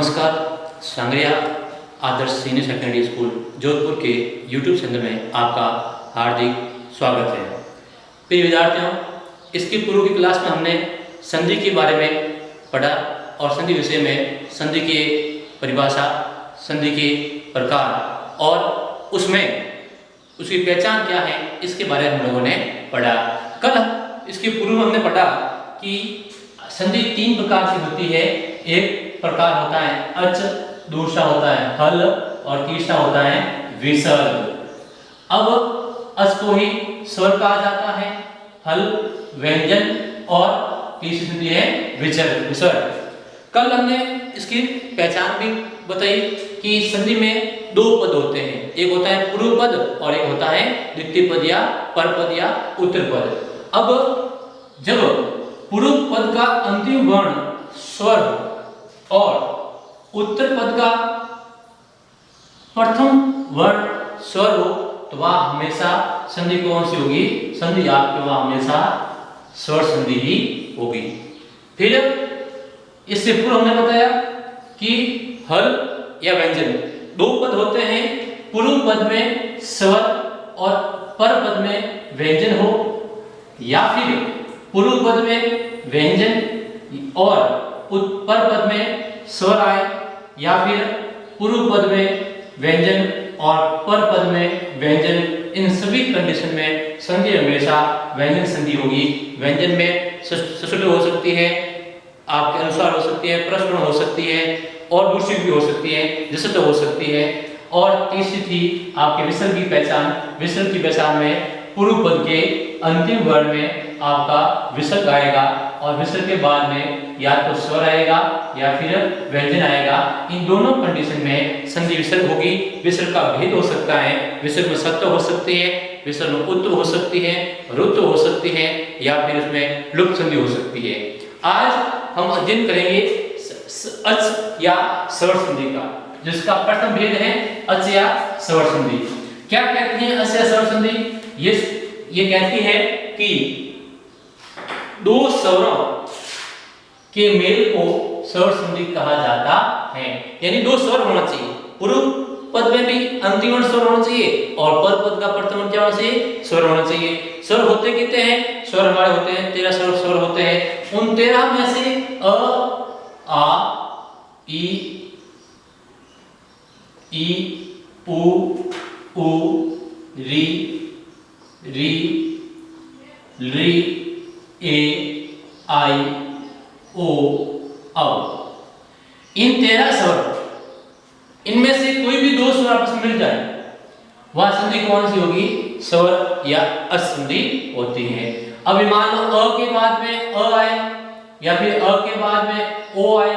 नमस्कार। सांगरिया आदर्श senior secondary school Jodhpur के YouTube channel में आपका हार्दिक स्वागत है। प्रिय विद्यार्थियों, इसकी पूर्व की क्लास में हमने संधि के बारे में पढ़ा और संधि विषय में संधि की परिभाषा, संधि के प्रकार और उसमें उसकी पहचान क्या है, इसके बारे में हम लोगों ने पढ़ा। कल इसके पूर्व हमने पढ़ा कि संधि तीन प्रकार की होती है। एक प्रकार होता है अच, दूसरा होता है हल और तीसरा होता है विसर्ग। अब अच को ही स्वर कहा जाता है, हल व्यंजन और तीसरी संधि है विसर्ग। कल हमने इसकी पहचान भी बताई कि संधि में दो पद होते हैं, एक होता है पूर्व पद और एक होता है द्वितीय पद या परपद या उत्तर पद। अब जब पूर्व पद का अंतिम वर्ण स्वर और उत्तर पद का प्रथम वर्ण स्वर हो तो वह हमेशा संधि कौन सी होगी? संधि आपके वह हमेशा स्वर संधि ही होगी। फिर इससे पूर्व हमने बताया कि हल या व्यंजन दो पद होते हैं, पूर्व पद में स्वर और पर पद में व्यंजन हो, या फिर पूर्व पद में व्यंजन और पर पद में स्वर आए, या फिर पूर्व पद में व्यंजन और पर पद में व्यंजन। इन सभी कंडीशन में संधि हमेशा व्यंजन संधि होगी। व्यंजन में ससुर हो सकती है, आपके अनुसार हो सकती है, प्रश्न हो सकती है और दूसरी भी हो सकती है, जिससे हो सकती है। और तीसरी थी आपके विसर्ग की पहचान। विसर्ग की पहचान में पूर्व पद के अंतिम वर्ण में आपका विसर्ग आएगा और विसर्ग के बाद में या तो स्वर आएगा या फिर व्यंजन आएगा। इन दोनों कंडीशन में संधि विसर्ग होगी। विसर्ग का भेद हो सकता है, विसर्ग में सत्व हो सकती है, विसर्ग में उत्व हो सकती है, रुत्व हो सकती है, या फिर उसमें लुप्त संधि हो सकती है। आज हम अध्ययन करेंगे अच या स्वर संधि का, जिसका प्रथम भेद है अच या स्वर संधि। क्या कहती है अच या स्वर संधि? ये कहती है कि दो स्वरों के मेल को स्वर संधि कहा जाता है। यानी दो स्वर होना चाहिए, पूर्व पद में भी अंतिम वर्ण स्वर होना चाहिए और पर पद का प्रथम वर्ण क्या होना चाहिए? स्वर होना चाहिए। स्वर होते कितने हैं? स्वर हमारे होते हैं 13 स्वर होते हैं। उन 13 में से अ, आ, ई, उ, री, ली, ए, आई, ओ, औ। इन 13 स्वर, इनमें से कोई भी दो स्वर आपस में मिल जाए, वह संधि कौन सी होगी? स्वर या अच संधि होती है। अब मान लो अ के बाद में अ आए, या फिर अ के बाद में ओ आए,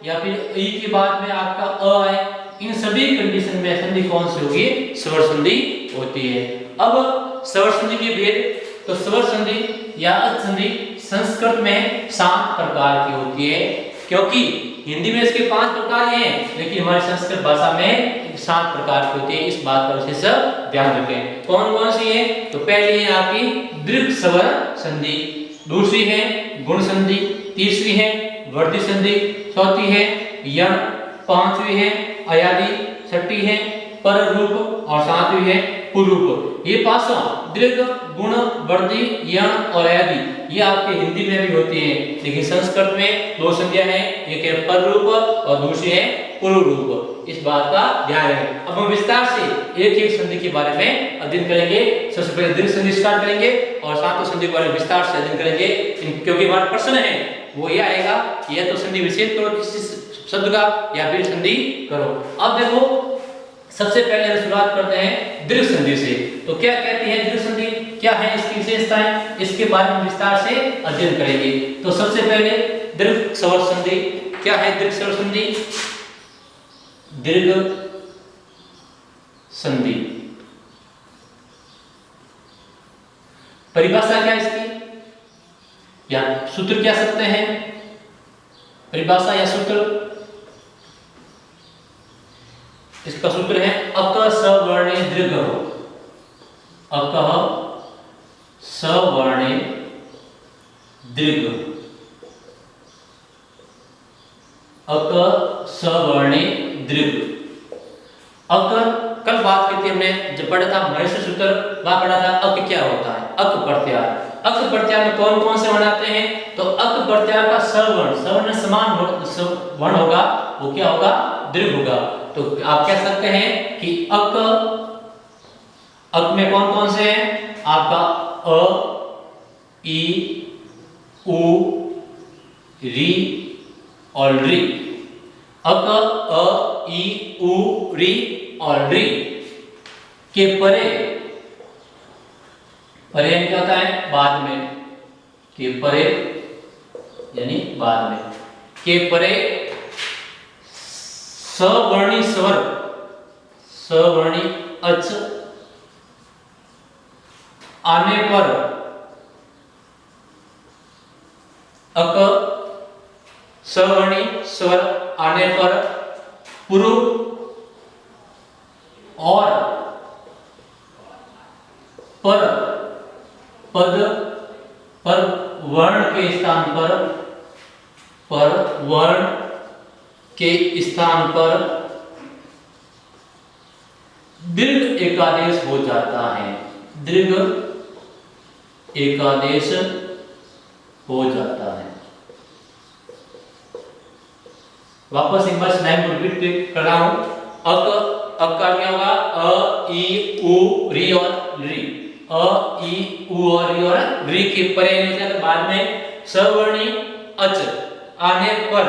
या फिर ई के बाद में आपका अ आए, इन सभी कंडीशन में संधि कौन सी होगी? स्वर संधि होती है। अब स्वर संधि के भेद, तो स्वर संधि या अच संधि संस्कृत में 7 प्रकार की होती है, क्योंकि हिंदी में इसके 5 प्रकार हैं, लेकिन हमारी संस्कृत भाषा में 7 प्रकार की होती है। इस बात का विशेष ध्यान रखें। कौन कौन सी है? तो पहली है आपकी दीर्घ स्वर संधि, दूसरी है गुण संधि, तीसरी है वर्धी संधि, चौथी है यण, पांचवी है अयादि, छठी है पर रूप और सातवीं है पुरूप। ये पांचों दीर्घ, गुण, वर्धी, यण और अयादि ये आपके हिंदी में भी होती है, लेकिन संस्कृत में दो संधियां हैं, एक है पर रूप और दूसरी है पुरूप रूप। इस बात का ध्यान रखें। अब हम विस्तार से एक एक संधि के बारे में अध्ययन करेंगे। सबसे पहले दीर्घ संधि स्टार्ट करेंगे और सातों संधि के बारे में विस्तार से अध्ययन करेंगे, क्योंकि हमारा प्रश्न है वो ये आएगा कि या तो संधि विच्छेद करो किसी शब्द का, या फिर संधि करो। अब देखो, सबसे पहले हम शुरुआत करते हैं दीर्घ संधि से। तो क्या कहती है दीर्घ संधि, क्या है इसकी विशेषताएं, इसके बारे में विस्तार से अध्ययन करेंगे। तो सबसे पहले दीर्घ स्वर संधि। क्या है दीर्घ स्वर संधि? दीर्घ संधि परिभाषा क्या इसकी, या सूत्र क्या सकते हैं? परिभाषा या सूत्र, इसका सूत्र है अक सवर्णे दीर्घ हो। अक सवर्णे दीर्घ, अक सवर्णी दीर्घ। अक, कल बात की थी हमने, जब पढ़ा था महेश्वर सूत्र, वहां पढ़ा था अक क्या होता है, अक प्रत्यार। अक प्रत्यार में कौन कौन से वर्ण आते हैं, तो अक प्रत्यार का सवर्ण समान वर्ण होगा, वो क्या होगा, दीर्घ होगा। तो आप कह सकते हैं कि अक में कौन कौन से हैं, आपका अ, ई, उ, री और री। अक, अ, ई, उ, री और री के परे, परे क्या होता है, बाद में, के परे यानी बाद में, के परे सवर्णी स्वर, सवर्णी अच आने पर, अक सवर्णी स्वर आने पर पूर्व और पर पद पर वर्ण के स्थान पर वर्ण के स्थान पर दीर्घ एकादेश हो जाता है, दीर्घ एकादेश हो जाता है। वापस एक बार स्लाइड को रिपीट कर रहा हूं। अक का क्या होगा, अ, ई, उ, री और री। अ, ई, उ और री और री के परे तो बाद में सवर्णी अच आने पर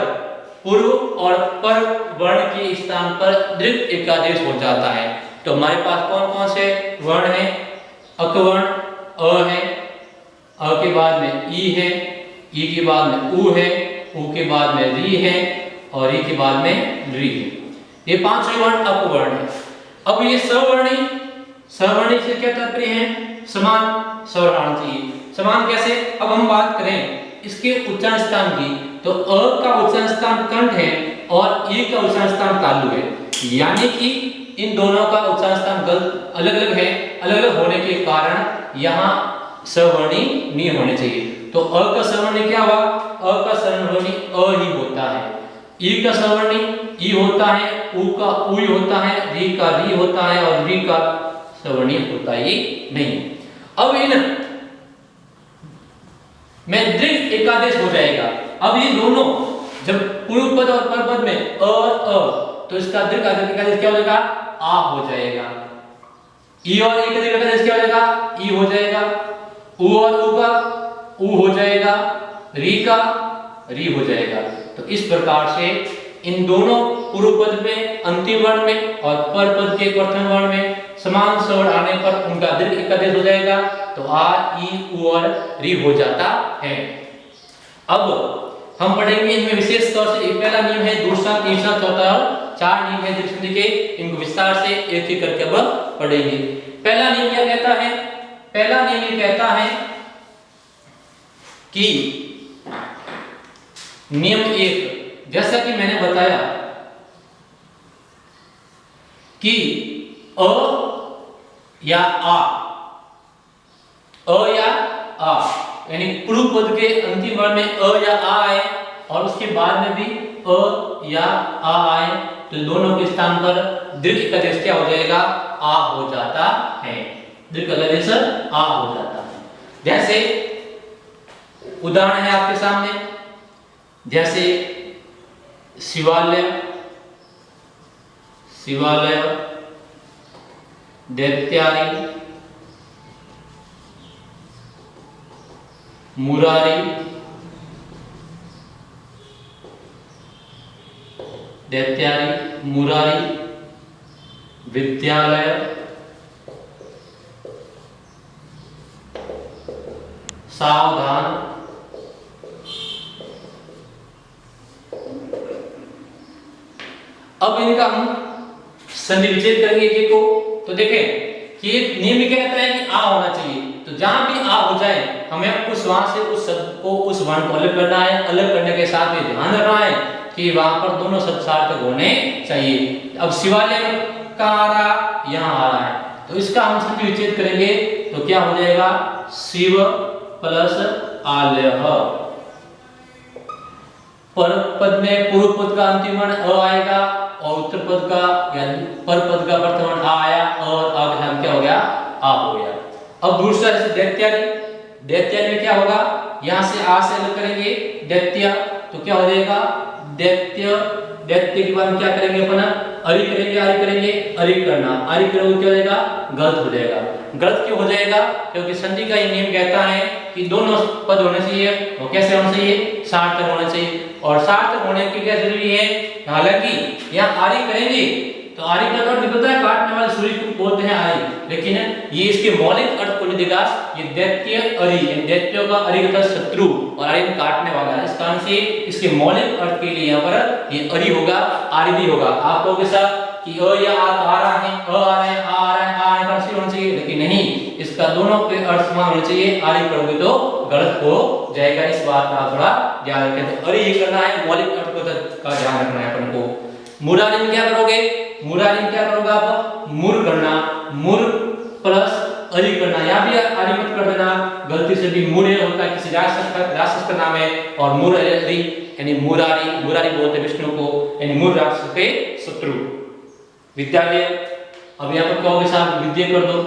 पूर्व और पर वर्ण के स्थान पर दीर्घ एकादेश हो जाता है। तो हमारे पास कौन कौन से वर्ण हैं, अक वर्ण अ है, अ के बाद में ई है, ई के बाद में उ है, उ के बाद में री है और री के बाद में री है। ये पांच वर्ण अपवर्ण है। अब ये सवर्णी से क्या तात्पर्य है, समान स्वर आना चाहिए। समान कैसे, अब हम बात करें इसके उच्चारण स्थान की, तो अ का उच्चारण स्थान कंठ है और ई का उच्चारण स्थान तालु है, यानी कि इन दोनों का उच्चारण स्थान अलग अलग है। अलग अलग होने के कारण यहाँ सवर्णी नहीं होने चाहिए। तो अ का सवर्णी क्या हुआ, अ का सवर्णी अ ही होता है, ई का सवर्णी ई होता है, उ का उ होता है, री का री होता है और री का सवर्णी होता ही नहीं। अब इन में दीर्घ एकादेश हो जाएगा। अब ये दोनों जब पूर्व पद और पर पद में अ और अ, तो इसका दीर्घ एकादेश क्या हो जाएगा, आ हो जाएगा। ई और ई का दीर्घ एकादेश क्या हो जाएगा, ई हो जाएगा। उ और उ का उ हो जाएगा, री का री हो जाएगा। तो इस प्रकार से इन दोनों पूर्व पद में अंतिम वर्ण में और पर पद के प्रथम वर्ण में समान स्वर आने पर उनका दीर्घ एकादेश हो जाएगा। तो आ, ई, उ और री हो जाता है। अब हम पढ़ेंगे इनमें विशेष तौर से पहला नियम है, दूसरा, तीसरा, चौथा और चार नियम है दीर्घ संधि के। इनको विस्तार से एक एक करके अब पढ़ेंगे। पहला नियम क्या कहता है, पहला नियम ये कहता है कि नियम एक, जैसा कि मैंने बताया कि अ या आ, यानी पूर्व पद के अंतिम वर्ण में अ या आ आए और उसके बाद में भी अ या आ आए, तो दोनों के स्थान पर दीर्घ एकादेश क्या हो जाएगा, आ हो जाता है। दीर्घ एकादेश आ हो जाता है। जैसे उदाहरण है आपके सामने, जैसे शिवालय, शिवालय, दैत्यारी, मुरारी, दैत्यारी, मुरारी, विद्यालय, सावधान, अब इनका हम संधि विच्छेद करेंगे एक को। तो देखें कि एक नियम क्या कहता है कि आ होना चाहिए, तो जहां भी आ हो जाए हमें उस वहां से उस शब्द को, उस वर्ण को अलग करना है। अलग करने के साथ में ध्यान रखना है कि वहां पर दोनों शब्द सार्थक होने चाहिए। अब शिवालय कहाँ आ रहा, यहाँ आ रहा है, तो इसका हम संधि विच्छेद करेंगे तो क्या हो जाएगा, शिव प्लस आलय। पर पद में पूर्व पद का अंतिम वर्ण अ आएगा और उत्तर पद का यानी पर पद का प्रथम वर्ण आ आया और आ के साथ क्या हो गया, आ हो गया। अब दूसरा जैसे दैत्यादि, दैत्यादि में क्या होगा, यहाँ से आ से अलग करेंगे दैत्य, तो क्या हो जाएगा दैत्य, दैत्य के बाद क्या करेंगे अपन अरि करेंगे, अरि करेंगे, अरि करना, अरि करोगे क्या हो जाएगा गलत हो जाएगा। गलत क्यों हो जाएगा, क्योंकि संधि का ये नियम कहता है कि दोनों पद होने चाहिए, वो कैसे होना चाहिए सार्थक होना चाहिए, और सार्थक होने के क्या जरूरी है, हालांकि यहाँ आरी करेंगे तो आरी का अर्थ निकलता है काटने वाले सूर्य को बोलते हैं आरी, लेकिन ये इसके मौलिक अर्थ को नहीं देगा। ये दैत्य अरि, दैत्यों का अरि का शत्रु और अरि काटने वाला है, इस कारण से इसके मौलिक अर्थ के लिए यहाँ पर ये अरि होगा, आरी भी होगा। आप लोगों के साथ कि अ या आ रहा है, अ आ रहा है, आ रहा है, आ रहा है होना चाहिए, लेकिन नहीं, इसका दोनों के अर्थ समान होने चाहिए। आरी करोगे तो गलत हो जाएगा, इस बात का थोड़ा ध्यान रखें। तो अरि करना है, मौलिक अर्थ का ध्यान रखना है अपन को। मुरारी में क्या करोगे, मुरारी में क्या करोगे आप, मुर करना, मुर प्लस अरि करना, यहाँ भी आरी मत कर देना, गलती से भी मुर होता है किसी राक्षस का नाम है, और मुर अरि यानी मुरारी, मुरारी बोलते विष्णु को, यानी मुर राक्षस के शत्रु। विद्यालय, अब यहाँ पर कहोगे साहब विद्या कर दो,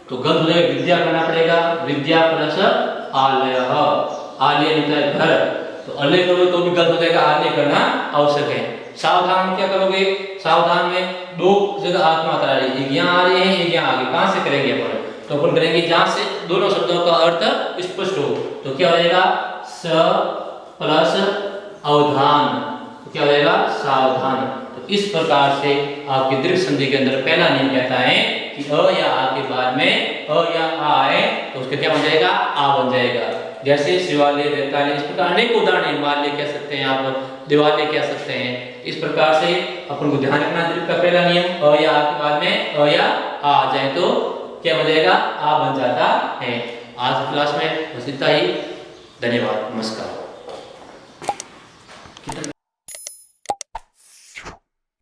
तो गलत हो जाएगा, विद्या करना पड़ेगा, विद्या प्लस आलय, आलय होता है घर, तो आलय करोगे तो भी गलत हो जाएगा, आलय करना आवश्यक है। सावधान में क्या करोगे, सावधान में दो जगह आत्मा आ रही है, एक यहाँ आ रही है, एक यहाँ आगे, कहां से करेंगे अपन, तो अपन करेंगे जहां से दोनों शब्दों का अर्थ स्पष्ट हो, तो क्या हो जाएगा स प्लस अवधान, तो क्या हो जाएगा सावधान। तो इस प्रकार से आपकी दीर्घ संधि के अंदर पहला नियम कहता है कि अ या आ के बाद में अ या आ आए तो उसका क्या बन जाएगा, आ बन जाएगा। जैसे शिवालय, दैत्यालय, इस प्रकार अनेक उदाहरण, हिमालय कह सकते हैं आप, दिवालय कह सकते हैं। इस प्रकार से अपन को ध्यान रखना दीर्घ का पहला नियम अ या आ के बाद में अ या आ जाए तो क्या बन जाएगा, आ बन जाता है। आज क्लास में बस इतना ही, धन्यवाद, नमस्कार।